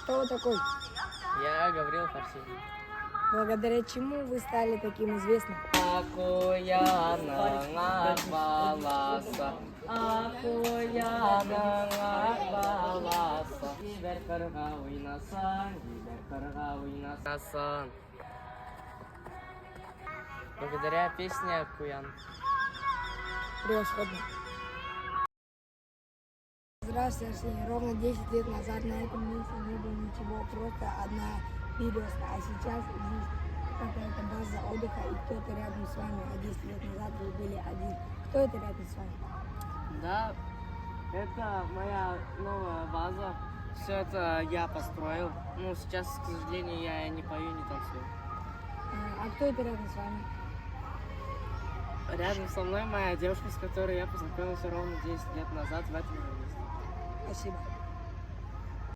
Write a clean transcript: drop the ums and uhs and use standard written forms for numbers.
Кто вы такой? Я Гаврил Фарсин. Благодаря чему вы стали таким известным? Aku ya nengat balasa, aku ya nengat balasa. Berkerkawinasan. Благодаря песне Акуян. Превосходно. Здравствуйте, Арсений. Ровно 10 лет назад на этом месте не было ничего, просто одна березка. А сейчас здесь какая-то база отдыха и кто-то рядом с вами. А 10 лет назад вы были один. Кто это рядом с вами? Да, это моя новая база. Все это я построил. Ну, сейчас, к сожалению, я не пою, не танцую. А кто это рядом с вами? Рядом со мной моя девушка, с которой я познакомился ровно 10 лет назад в этом месте. Спасибо.